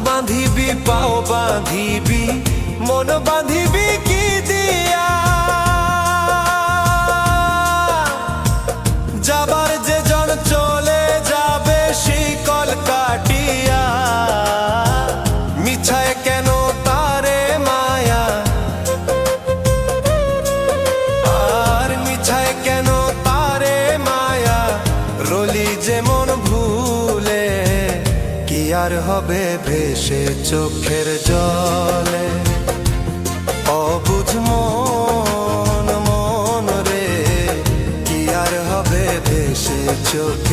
বাঁধিবি পাও বাঁধিবি মন বাঁধিবি কি দিয়া? যাবার যে জন চলে যাবে শিকল কাটিয়া, মিছায় কেন তারে মায়া, আর মিছায় কেন তারে মায়া, রলি যেমন ভুলে কি আর হবে ভেসে চোখের জলে। অবুঝ মন মন রে কি আর হবে ভেসে চোখ